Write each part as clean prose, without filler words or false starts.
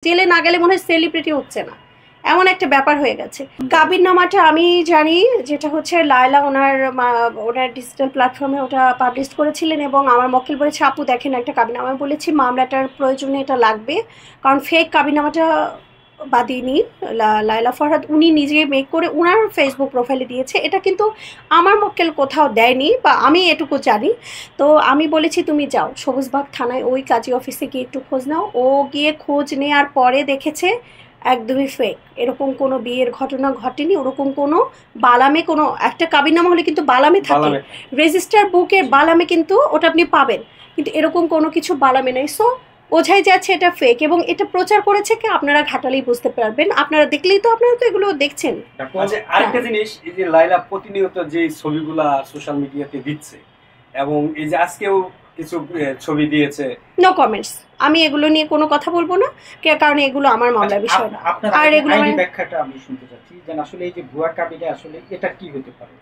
জেলে না গেলে মনে হয় সেলিব্রিটি হচ্ছে না, এমন একটা ব্যাপার হয়ে গেছে। কাবিননামাটা আমি জানি যেটা হচ্ছে লায়লা ওনার ডিজিটাল প্ল্যাটফর্মে ওটা পাবলিশ করেছিলেন এবং আমার মক্কেল বলেছে আপু দেখেন একটা কাবিননামা, বলেছি মামলাটার প্রয়োজনে এটা লাগবে, কারণ ফেক কাবিননামাটা বাদিনী লায়লা ফরহাদ উনি নিজে মেক করে ওনার ফেসবুক প্রোফাইলে দিয়েছে, এটা কিন্তু আমার মক্কেল কোথাও দেয়নি বা আমি এটুকু জানি। তো আমি বলেছি তুমি যাও সবুজবাগ থানায় ওই কাজী অফিসে গিয়ে একটু খোঁজ নাও। ও গিয়ে খোঁজ নেওয়ার পরে দেখেছে একদমই ফেক, এরকম কোনো বিয়ের ঘটনা ঘটেনি, ওরকম কোনো বালামে কোনো একটা কাবিননামা হলে কিন্তু বালামে থাকে, রেজিস্টার বুকের বালামে কিন্তু ওটা আপনি পাবেন, কিন্তু এরকম কোনো কিছু বালামে নেই। সো বোঝাই যাচ্ছে এটা ফেক এবং এটা প্রচার করেছে কি আপনারা ঘাটালেই বুঝতে পারবেন, আপনারা দেখলেই তো আপনারা তো এগুলো দেখছেন। আরেকটা জিনিস, এই যে লায়লা প্রতিনিয়ত যে ছবিগুলা সোশ্যাল মিডিয়াতে দিচ্ছে এবং এই যে আজকেও কিছু ছবি দিয়েছে, নো কমেন্টস, আমি এগুলো নিয়ে কোনো কথা বলবো না, কারণ এগুলো আমার মামলার বিষয় না। আর এগুলো ব্যাখ্যাটা আমি শুনতে চাচ্ছি যে আসলে এই যে ভুয়া কাবিনে আসলে এটা কি হতে পারে।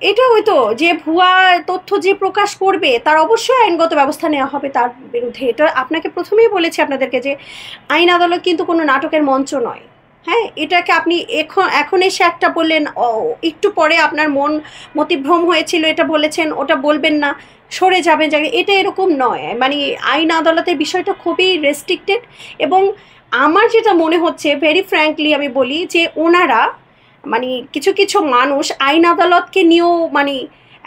এটা হয়তো যে ভুয়া তথ্য যে প্রকাশ করবে তার অবশ্যই আইনগত ব্যবস্থা নেওয়া হবে তার বিরুদ্ধে। এটা আপনাকে প্রথমেই বলেছি আপনাদেরকে যে আইন আদালত কিন্তু কোনো নাটকের মঞ্চ নয়। হ্যাঁ, এটাকে আপনি এখন এসে একটা বললেন, একটু পরে আপনার মতিভ্রম হয়েছিল এটা বলেছেন, ওটা বলবেন না, সরে যাবেন জায়গায়, এটা এরকম নয়। মানে আইন আদালতের বিষয়টা খুবই রেস্ট্রিক্টেড এবং আমার যেটা মনে হচ্ছে ভেরি ফ্র্যাঙ্কলি আমি বলি যে ওনারা মানে কিছু কিছু মানুষ আইন আদালতকে নিয়েও মানে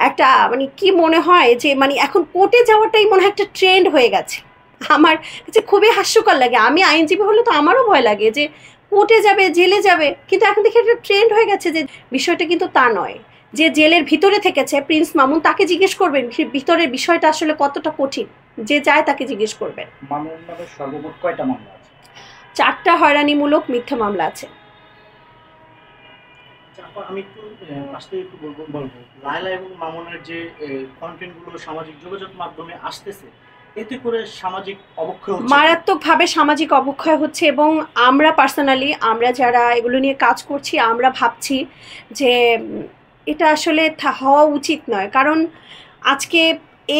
একটা মানে কি মনে হয় যে মানে এখন কোর্টে যাওয়াটাই মনে হয় একটা ট্রেন্ড হয়ে গেছে। আমার কাছে খুবই হাস্যকর লাগে, আমি আইনজীবী হলে তো আমারও ভয় লাগে যে কোর্টে যাবে, জেলে যাবে, কিন্তু এখন দেখি একটা ট্রেন্ড হয়ে গেছে যে বিষয়টা কিন্তু তা নয়। যে জেলের ভিতরে থেকেছে প্রিন্স মামুন তাকে জিজ্ঞেস করবেন ভিতরের বিষয়টা আসলে কতটা কঠিন, যে যায় তাকে জিজ্ঞেস করবেন। মামুন নামে সর্বমোট কয়টা মামলা আছে? 4টা হয়রানিমূলক মিথ্যা মামলা আছে। আমি একটু আসতে একটু বলবো লায়লা এবং মামুনের যে কন্টেন্টগুলো সামাজিক যোগাযোগ মাধ্যমে আসতেছে, এতে করে সামাজিক অবক্ষয় হচ্ছে, মারাত্মকভাবে সামাজিক অবক্ষয় হচ্ছে এবং আমরা পার্সোনালি আমরা যারা এগুলো নিয়ে কাজ করছি আমরা ভাবছি যে এটা আসলে হওয়া উচিত নয়। কারণ আজকে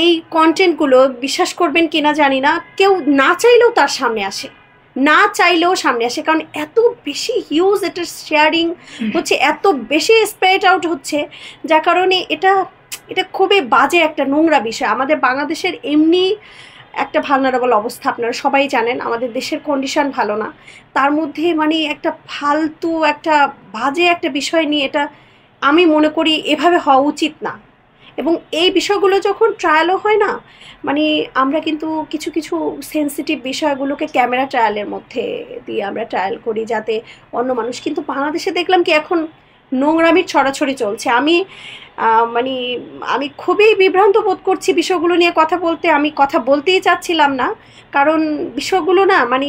এই কন্টেন্টগুলো বিশ্বাস করবেন কিনা জানি না, কেউ না চাইলেও তার সামনে আসে, না চাইলেও সামনে আসে, কারণ এত বেশি হিউজ এটা শেয়ারিং হচ্ছে, এত বেশি স্প্রেড আউট হচ্ছে, যার কারণে এটা খুবই বাজে একটা নোংরা বিষয়। আমাদের বাংলাদেশের এমনি একটা ভালনারেবল অবস্থা, আপনারা সবাই জানেন আমাদের দেশের কন্ডিশন ভালো না, তার মধ্যে মানে একটা ফালতু একটা বাজে একটা বিষয় নিয়ে এটা আমি মনে করি এভাবে হওয়া উচিত না। এবং এই বিষয়গুলো যখন ট্রায়ালও হয় না, মানে আমরা কিন্তু কিছু কিছু সেন্সিটিভ বিষয়গুলোকে ক্যামেরা ট্রায়ালের মধ্যে দিয়ে আমরা ট্রায়াল করি যাতে অন্য মানুষ, কিন্তু বাংলাদেশে দেখলাম কি এখন নোংরামির ছড়াছড়ি চলছে। আমি খুবই বিভ্রান্ত বোধ করছি বিষয়গুলো নিয়ে কথা বলতে, আমি কথা বলতেই চাচ্ছিলাম না, কারণ বিষয়গুলো না মানে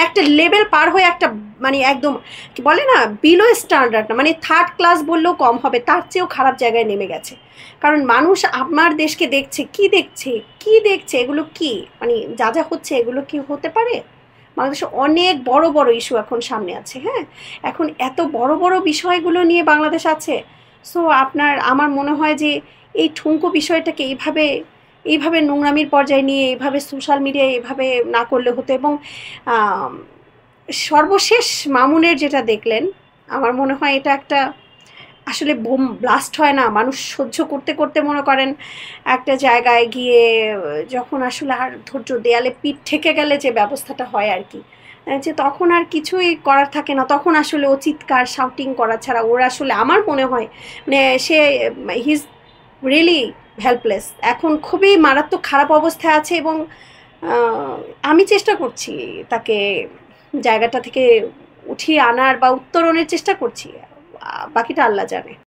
একটা লেভেল পার হয়ে একটা মানে একদম কি বলে না বিলো স্ট্যান্ডার্ড না, মানে 3rd ক্লাস বললেও কম হবে, তার চেয়েও খারাপ জায়গায় নেমে গেছে। কারণ মানুষ আমার দেশকে দেখছে, কি দেখছে এগুলো কি মানে যা যা হচ্ছে এগুলো কি হতে পারে? বাংলাদেশে অনেক বড় বড় ইস্যু এখন সামনে আছে। হ্যাঁ, এখন এত বড় বড় বিষয়গুলো নিয়ে বাংলাদেশ আছে। সো আমার মনে হয় যে এই ঠুনকো বিষয়টাকে এইভাবে নোংরামির পর্যায়ে নিয়ে এইভাবে সোশ্যাল মিডিয়ায় এইভাবে না করলে হতো। এবং সর্বশেষ মামুনের যেটা দেখলেন, আমার মনে হয় এটা একটা আসলে বোম ব্লাস্ট হয় না, মানুষ সহ্য করতে করতে মনে করেন একটা জায়গায় গিয়ে যখন আসলে আর ধৈর্য দেয়ালে পিঠ ঠেকে গেলে যে ব্যবস্থাটা হয় আর কি, যে তখন আর কিছুই করার থাকে না, তখন আসলে ও চিৎকার শাউটিং করা ছাড়া ওর আসলে আমার মনে হয় মানে হি ইজ রিয়েলি হেল্পলেস, এখন খুবই মারাত্মক খারাপ অবস্থায় আছে। এবং আমি চেষ্টা করছি তাকে জায়গাটা থেকে উঠিয়ে আনার বা উত্তরণের চেষ্টা করছি, বাকিটা আল্লাহ জানে।